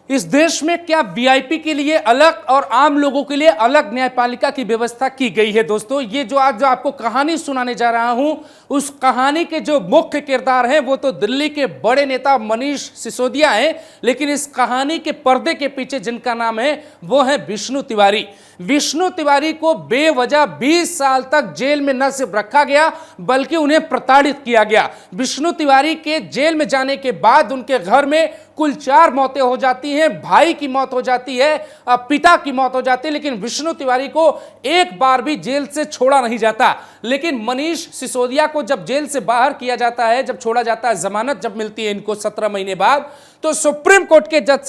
इस देश में क्या वीआईपी के लिए अलग और आम लोगों के लिए अलग न्यायपालिका की व्यवस्था की गई है? दोस्तों, ये जो आज जो आपको कहानी सुनाने जा रहा हूं, उस कहानी के जो मुख्य किरदार हैं वो तो दिल्ली के बड़े नेता मनीष सिसोदिया हैं, लेकिन इस कहानी के पर्दे के पीछे जिनका नाम है वो है विष्णु तिवारी। विष्णु तिवारी को बेवजह 20 साल तक जेल में न सिर्फ रखा गया बल्कि उन्हें प्रताड़ित किया गया। विष्णु तिवारी के जेल में जाने के बाद उनके घर में कुल 4 मौतें हो जाती हैं। भाई की मौत हो जाती है, पिता की मौत हो जाती है, लेकिन विष्णु तिवारी को एक बार भी जेल से छोड़ा नहीं जाता। लेकिन मनीष सिसोदिया को जब जेल से बाहर किया जाता है, जब छोड़ा जाता है, जमानत जब मिलती है इनको 17 महीने बाद, तो सुप्रीम कोर्ट के जज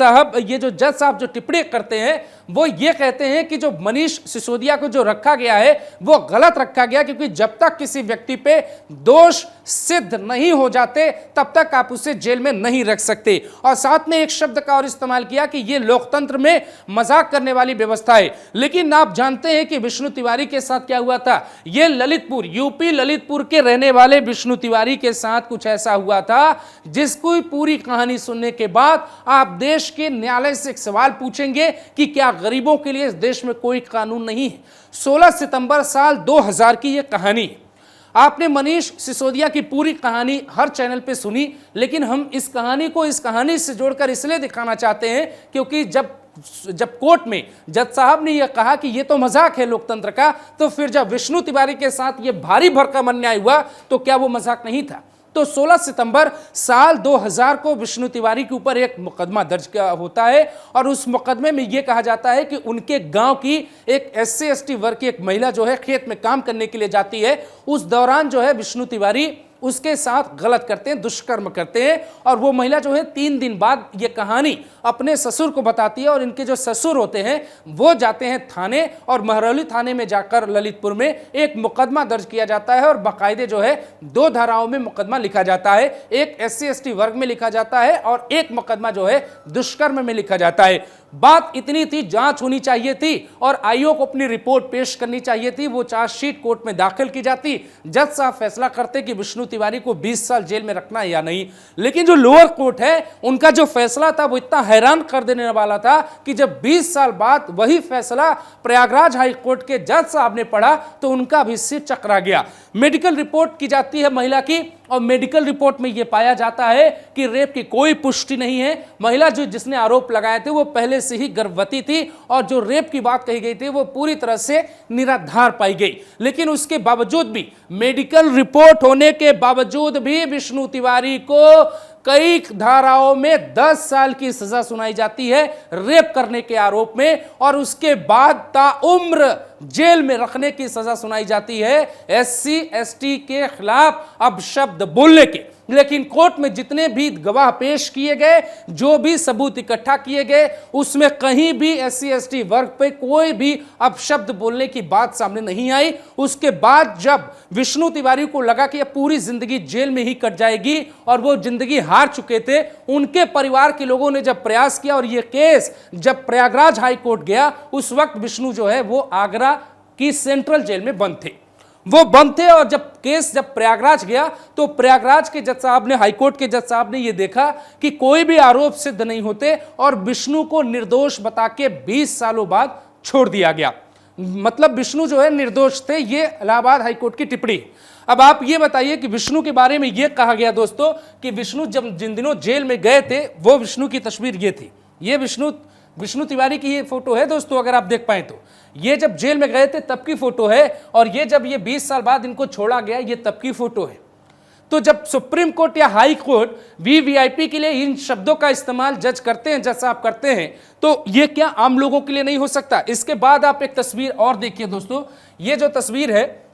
साहब जो टिप्पणी करते हैं वो ये कहते हैं कि जो मनीष सिसोदिया को जो रखा गया है वो गलत रखा गया, क्योंकि जब तक किसी व्यक्ति पे दोष सिद्ध नहीं हो जाते तब तक आप उसे जेल में नहीं रख सकते। और साथ में एक शब्द का और इस्तेमाल किया कि ये लोकतंत्र में मजाक करने वाली व्यवस्था है। लेकिन आप जानते हैं कि विष्णु तिवारी के साथ क्या हुआ था? ये ललितपुर, यूपी ललितपुर के रहने वाले विष्णु तिवारी के साथ कुछ ऐसा हुआ था जिसको पूरी कहानी सुनने के बाद आप देश के न्यायालय से एक सवाल पूछेंगे कि क्या गरीबों के लिए इस देश में कोई कानून नहीं है? 16 सितंबर साल 2000 की यह कहानी। आपने मनीष सिसोदिया की पूरी कहानी हर चैनल पे सुनी, लेकिन हम इस कहानी से जोड़कर इसलिए दिखाना चाहते हैं क्योंकि जब कोर्ट में जज साहब ने यह कहा कि यह तो मजाक है लोकतंत्र का, तो फिर जब विष्णु तिवारी के साथ यह भारी भरकम अन्याय हुआ तो क्या वो मजाक नहीं था? तो 16 सितंबर साल 2000 को विष्णु तिवारी के ऊपर एक मुकदमा दर्ज होता है और उस मुकदमे में यह कहा जाता है कि उनके गांव की एक SC ST वर्ग की एक महिला जो है खेत में काम करने के लिए जाती है। उस दौरान जो है विष्णु तिवारी उसके साथ गलत करते हैं, दुष्कर्म करते हैं, और वो महिला जो है 3 दिन बाद ये कहानी अपने ससुर को बताती है। और इनके जो ससुर होते हैं वो जाते हैं थाने, और महरौली थाने में जाकर ललितपुर में एक मुकदमा दर्ज किया जाता है और बाकायदे जो है 2 धाराओं में मुकदमा लिखा जाता है। एक SC ST वर्ग में लिखा जाता है और एक मुकदमा जो है दुष्कर्म में लिखा जाता है। बात इतनी थी, जांच होनी चाहिए थी और आयोग को अपनी रिपोर्ट पेश करनी चाहिए थी। वो चार्जशीट कोर्ट में दाखिल की जाती, जज साहब फैसला करते कि विष्णु तिवारी को 20 साल जेल में रखना है या नहीं। लेकिन जो लोअर कोर्ट है उनका जो फैसला था वो इतना हैरान कर देने वाला था कि जब 20 साल बाद वही फैसला प्रयागराज हाई कोर्ट के जज साहब ने पढ़ा तो उनका भी सिर चकरा गया। मेडिकल रिपोर्ट की जाती है महिला की, और मेडिकल रिपोर्ट में यह पाया जाता है कि रेप की कोई पुष्टि नहीं है। महिला जिसने आरोप लगाए थे वो पहले से ही गर्भवती थी और जो रेप की बात कही गई थी वो पूरी तरह से निराधार पाई गई। लेकिन उसके बावजूद भी, मेडिकल रिपोर्ट होने के बावजूद भी विष्णु तिवारी को कई धाराओं में 10 साल की सजा सुनाई जाती है रेप करने के आरोप में, और उसके बाद ताउम्र जेल में रखने की सजा सुनाई जाती है SC ST के खिलाफ अपशब्द बोलने के। लेकिन कोर्ट में जितने भी गवाह पेश किए गए, जो भी सबूत इकट्ठा किए गए, उसमें कहीं भी SC ST वर्ग पे कोई भी अपशब्द बोलने की बात सामने नहीं आई। उसके बाद जब विष्णु तिवारी को लगा कि अब पूरी जिंदगी जेल में ही कट जाएगी और वो जिंदगी हार चुके थे, उनके परिवार के लोगों ने जब प्रयास किया और ये केस जब प्रयागराज हाई कोर्ट गया, उस वक्त विष्णु जो है वो आगरा की सेंट्रल जेल में बंद थे। और जब केस प्रयागराज गया तो प्रयागराज के जज साहब ने, हाईकोर्ट के जज साहब ने यह देखा कि कोई भी आरोप सिद्ध नहीं होते और विष्णु को निर्दोष बता के 20 सालों बाद छोड़ दिया गया। मतलब विष्णु जो है निर्दोष थे। ये इलाहाबाद हाईकोर्ट की टिप्पणी। अब आप ये बताइए कि विष्णु के बारे में यह कहा गया दोस्तों कि विष्णु जब जिन दिनों जेल में गए थे वो विष्णु की तस्वीर ये थी। ये विष्णु तिवारी की ये फोटो है दोस्तों, अगर आप देख पाए तो। ये जब जेल में गए थे तब की फोटो है, और ये जब ये 20 साल बाद इनको छोड़ा गया ये तब की फोटो है। तो जब सुप्रीम कोर्ट या हाई कोर्ट वीवीआईपी के लिए इन शब्दों का इस्तेमाल जज साहब करते हैं, तो ये क्या आम लोगों के लिए नहीं हो सकता? इसके बाद आप एक तस्वीर और देखिए दोस्तों। ये जो तस्वीर है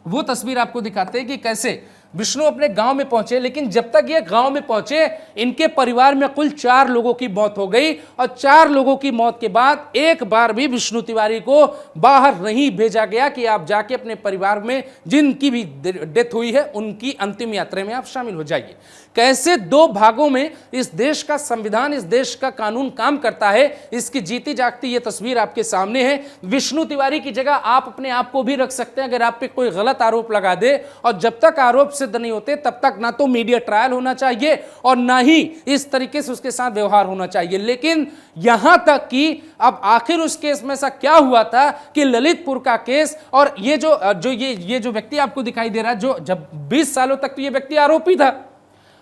वो तस्वीर आपको दिखाते हैं कि कैसे विष्णु अपने गांव में पहुंचे। लेकिन जब तक ये गांव में पहुंचे इनके परिवार में कुल 4 लोगों की मौत हो गई, और 4 लोगों की मौत के बाद एक बार भी विष्णु तिवारी को बाहर नहीं भेजा गया कि आप जाके अपने परिवार में जिनकी भी डेथ हुई है उनकी अंतिम यात्रा में आप शामिल हो जाइए। कैसे दो भागों में इस देश का संविधान, इस देश का कानून काम करता है, इसकी जीती जागती ये तस्वीर आपके सामने है। विष्णु तिवारी की जगह आप अपने आप को भी रख सकते हैं अगर आप पे कोई गलत आरोप लगा दे, और जब तक आरोप सिद्ध नहीं होते तब तक ना तो मीडिया ट्रायल होना चाहिए और ना ही इस तरीके से उसके साथ व्यवहार होना चाहिए। लेकिन यहां तक कि अब आखिर उस केस में ऐसा क्या हुआ था कि ललितपुर का केस, और ये जो व्यक्ति आपको दिखाई दे रहा है, जो जब 20 सालों तक तो ये व्यक्ति आरोपी था,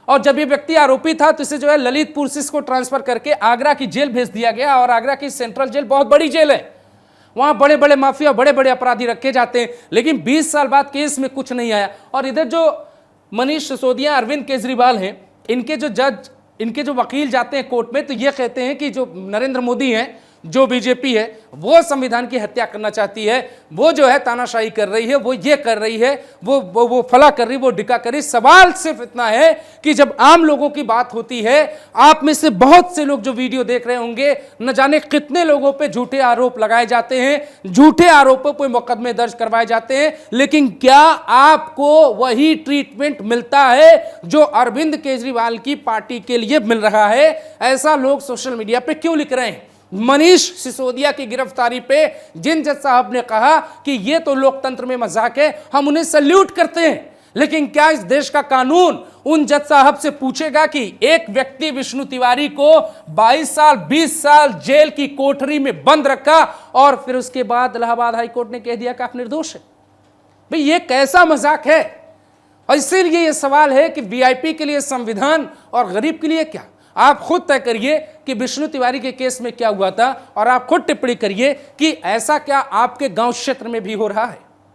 और जब ये व्यक्ति आरोपी था तो इसे जो है ललितपुर से इसको ट्रांसफर करके आगरा की जेल भेज दिया गया। और आगरा की सेंट्रल जेल बहुत बड़ी जेल है, वहां बड़े बड़े माफिया, बड़े बड़े अपराधी रखे जाते हैं। लेकिन 20 साल बाद केस में कुछ नहीं आया। और इधर जो मनीष सिसोदिया, अरविंद केजरीवाल हैं, इनके जो जज, इनके जो वकील जाते हैं कोर्ट में तो ये कहते हैं कि जो नरेंद्र मोदी हैं, जो बीजेपी है, वो संविधान की हत्या करना चाहती है, वो जो है तानाशाही कर रही है, वो ये कर रही है, वो फला कर रही, वो डिका कर रही। सवाल सिर्फ इतना है कि जब आम लोगों की बात होती है, आप में से बहुत से लोग जो वीडियो देख रहे होंगे, न जाने कितने लोगों पे झूठे आरोप लगाए जाते हैं, झूठे आरोपों पर मुकदमे दर्ज करवाए जाते हैं, लेकिन क्या आपको वही ट्रीटमेंट मिलता है जो अरविंद केजरीवाल की पार्टी के लिए मिल रहा है? ऐसा लोग सोशल मीडिया पे क्यों लिख रहे हैं? मनीष सिसोदिया की गिरफ्तारी पे जिन जज साहब ने कहा कि ये तो लोकतंत्र में मजाक है, हम उन्हें सल्यूट करते हैं, लेकिन क्या इस देश का कानून उन जज साहब से पूछेगा कि एक व्यक्ति विष्णु तिवारी को 22 साल 20 साल जेल की कोठरी में बंद रखा और फिर उसके बाद इलाहाबाद हाई कोर्ट ने कह दिया कि आप निर्दोष है? भाई ये कैसा मजाक है? और इसीलिए यह सवाल है कि वीआईपी के लिए संविधान और गरीब के लिए क्या? आप खुद तय करिए कि विष्णु तिवारी के केस में क्या हुआ था, और आप खुद टिप्पणी करिए कि ऐसा क्या आपके गांव क्षेत्र में भी हो रहा है।